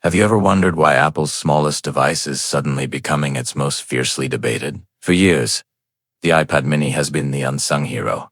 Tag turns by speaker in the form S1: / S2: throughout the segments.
S1: Have you ever wondered why Apple's smallest device is suddenly becoming its most fiercely debated? For years, the iPad mini has been the unsung hero,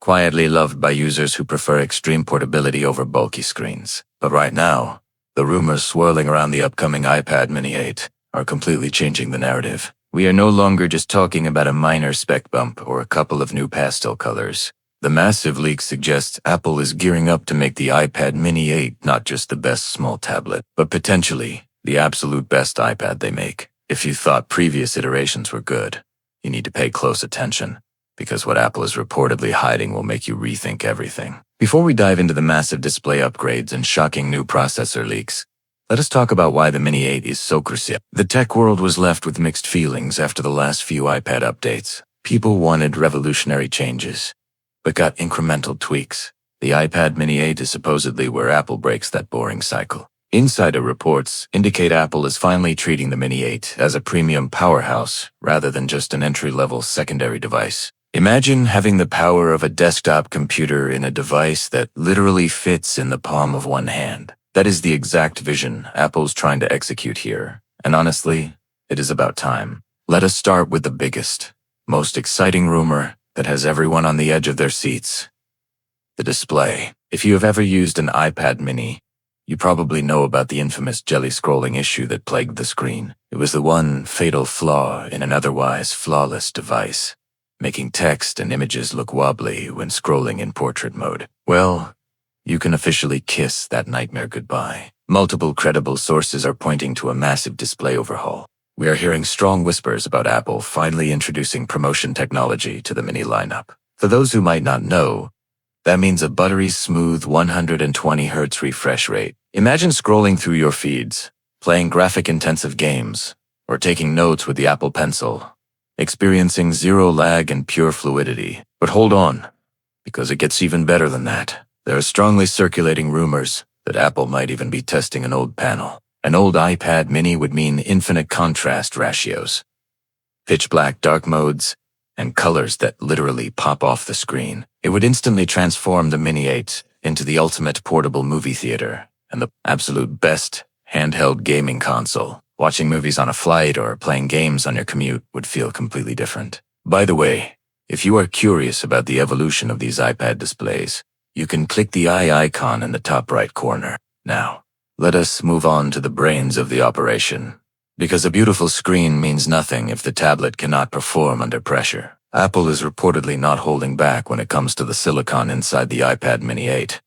S1: quietly loved by users who prefer extreme portability over bulky screens. But right now, the rumors swirling around the upcoming iPad mini 8 are completely changing the narrative. We are no longer just talking about a minor spec bump or a couple of new pastel colors. The massive leak suggests Apple is gearing up to make the iPad mini 8 not just the best small tablet, but potentially the absolute best iPad they make. If you thought previous iterations were good, you need to pay close attention, because what Apple is reportedly hiding will make you rethink everything. Before we dive into the massive display upgrades and shocking new processor leaks, let us talk about why the Mini 8 is so crucial. The tech world was left with mixed feelings after the last few iPad updates. People wanted revolutionary changes, but got incremental tweaks. The iPad Mini 8 is supposedly where Apple breaks that boring cycle. Insider reports indicate Apple is finally treating the Mini 8 as a premium powerhouse rather than just an entry-level secondary device. Imagine having the power of a desktop computer in a device that literally fits in the palm of one hand. That is the exact vision Apple's trying to execute here, and honestly, it is about time. Let us start with the biggest, most exciting rumor that has everyone on the edge of their seats: the display. If you have ever used an iPad mini, you probably know about the infamous jelly scrolling issue that plagued the screen. It was the one fatal flaw in an otherwise flawless device, making text and images look wobbly when scrolling in portrait mode. Well, you can officially kiss that nightmare goodbye. Multiple credible sources are pointing to a massive display overhaul. We are hearing strong whispers about Apple finally introducing ProMotion technology to the mini lineup. For those who might not know, that means a buttery smooth 120 Hz refresh rate. Imagine scrolling through your feeds, playing graphic-intensive games, or taking notes with the Apple Pencil, experiencing zero lag and pure fluidity. But hold on, because it gets even better than that. There are strongly circulating rumors that Apple might even be testing an old panel. An old iPad mini would mean infinite contrast ratios, pitch black dark modes, and colors that literally pop off the screen. It would instantly transform the Mini 8 into the ultimate portable movie theater and the absolute best handheld gaming console. Watching movies on a flight or playing games on your commute would feel completely different. By the way, if you are curious about the evolution of these iPad displays, you can click the eye icon in the top right corner. Now, let us move on to the brains of the operation, because a beautiful screen means nothing if the tablet cannot perform under pressure. Apple is reportedly not holding back when it comes to the silicon inside the iPad Mini 8.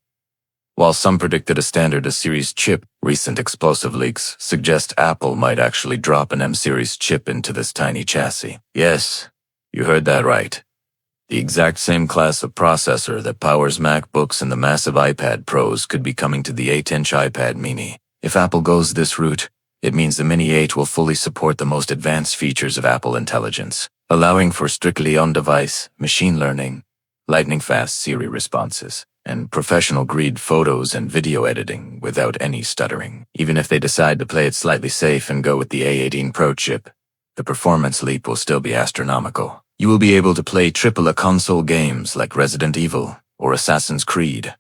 S1: While some predicted a standard A-series chip, recent explosive leaks suggest Apple might actually drop an M-series chip into this tiny chassis. Yes, you heard that right. The exact same class of processor that powers MacBooks and the massive iPad Pros could be coming to the 8-inch iPad mini. If Apple goes this route, it means the Mini 8 will fully support the most advanced features of Apple Intelligence, allowing for strictly on-device machine learning, lightning-fast Siri responses, and professional-grade photos and video editing without any stuttering. Even if they decide to play it slightly safe and go with the A18 Pro chip, the performance leap will still be astronomical. You will be able to play AAA console games like Resident Evil or Assassin's Creed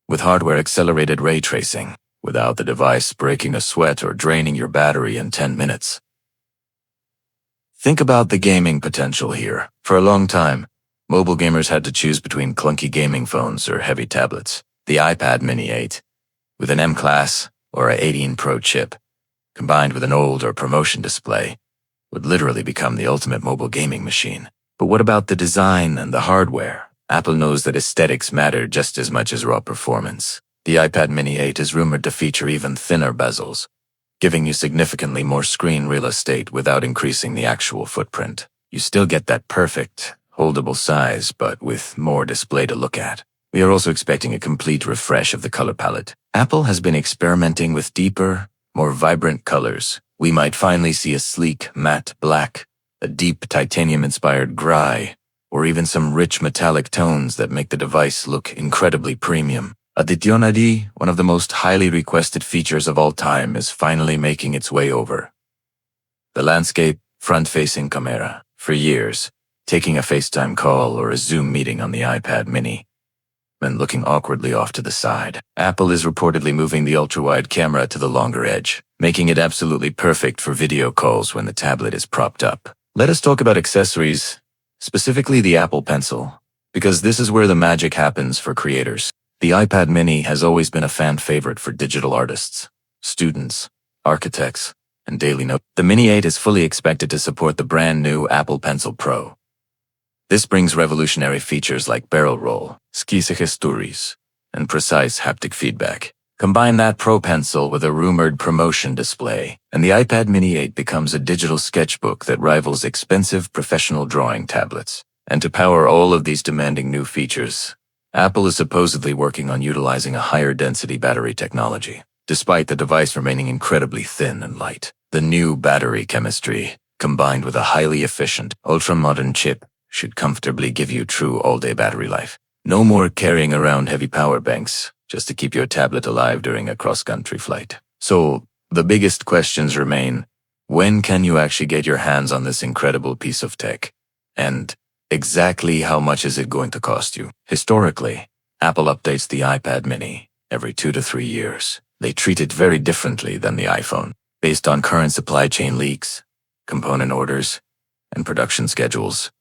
S1: with hardware-accelerated ray tracing, without the device breaking a sweat or draining your battery in 10 minutes. Think about the gaming potential here. For a long time, mobile gamers had to choose between clunky gaming phones or heavy tablets. The iPad Mini 8, with an M-Class or a 18 Pro chip, combined with an OLED or ProMotion display, would literally become the ultimate mobile gaming machine. But what about the design and the hardware? Apple knows that aesthetics matter just as much as raw performance. The iPad Mini 8 is rumored to feature even thinner bezels, giving you significantly more screen real estate without increasing the actual footprint. You still get that perfect, holdable size, but with more display to look at. We are also expecting a complete refresh of the color palette. Apple has been experimenting with deeper, more vibrant colors. We might finally see a sleek, matte black, a deep titanium-inspired gray, or even some rich metallic tones that make the device look incredibly premium. Additionally, one of the most highly requested features of all time is finally making its way over. The landscape front-facing camera. For years, taking a FaceTime call or a Zoom meeting on the iPad mini and looking awkwardly off to the side. Apple is reportedly moving the ultra-wide camera to the longer edge, making it absolutely perfect for video calls when the tablet is propped up. Let us talk about accessories, specifically the Apple Pencil, because this is where the magic happens for creators. The iPad mini has always been a fan favorite for digital artists, students, architects, and daily note. The Mini 8 is fully expected to support the brand new Apple Pencil Pro. This brings revolutionary features like barrel roll, stories, and precise haptic feedback. Combine that Pro Pencil with a rumored ProMotion display, and the iPad Mini 8 becomes a digital sketchbook that rivals expensive professional drawing tablets. And to power all of these demanding new features, Apple is supposedly working on utilizing a higher density battery technology, despite the device remaining incredibly thin and light. The new battery chemistry, combined with a highly efficient, ultra-modern chip, should comfortably give you true all-day battery life. No more carrying around heavy power banks just to keep your tablet alive during a cross-country flight. So, the biggest questions remain, when can you actually get your hands on this incredible piece of tech? And exactly how much is it going to cost you? Historically, Apple updates the iPad mini every 2 to 3 years. They treat it very differently than the iPhone, based on current supply chain leaks, component orders, and production schedules.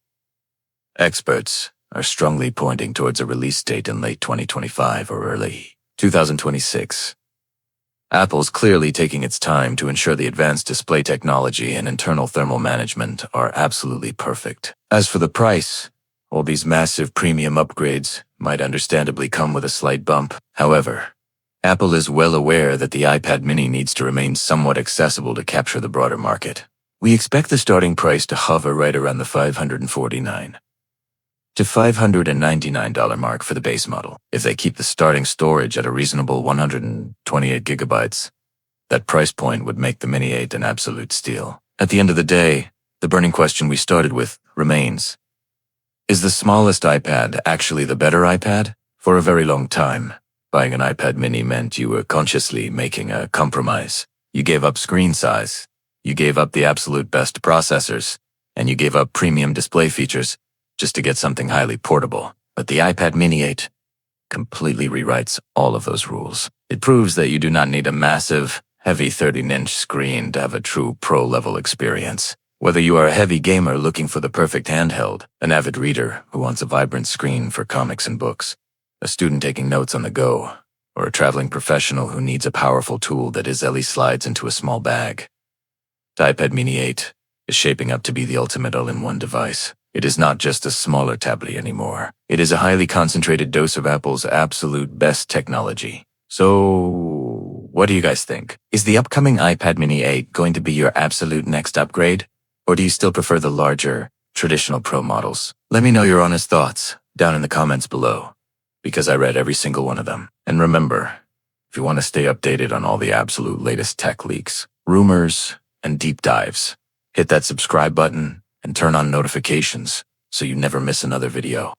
S1: Experts are strongly pointing towards a release date in late 2025 or early 2026. Apple's clearly taking its time to ensure the advanced display technology and internal thermal management are absolutely perfect. As for the price, all these massive premium upgrades might understandably come with a slight bump. However, Apple is well aware that the iPad mini needs to remain somewhat accessible to capture the broader market. We expect the starting price to hover right around the $549 to $599 mark for the base model. If they keep the starting storage at a reasonable 128 gigabytes, that price point would make the Mini 8 an absolute steal. At the end of the day, the burning question we started with remains: is the smallest iPad actually the better iPad? For a very long time, buying an iPad mini meant you were consciously making a compromise. You gave up screen size, you gave up the absolute best processors, and you gave up premium display features just to get something highly portable. But the iPad mini 8 completely rewrites all of those rules. It proves that you do not need a massive, heavy 13-inch screen to have a true pro-level experience. Whether you are a heavy gamer looking for the perfect handheld, an avid reader who wants a vibrant screen for comics and books, a student taking notes on the go, or a traveling professional who needs a powerful tool that easily slides into a small bag, the iPad mini 8 is shaping up to be the ultimate all-in-one device. It is not just a smaller tablet anymore. It is a highly concentrated dose of Apple's absolute best technology. So, what do you guys think? Is the upcoming iPad mini 8 going to be your absolute next upgrade? Or do you still prefer the larger, traditional Pro models? Let me know your honest thoughts down in the comments below, because I read every single one of them. And remember, if you want to stay updated on all the absolute latest tech leaks, rumors, and deep dives, hit that subscribe button and turn on notifications so you never miss another video.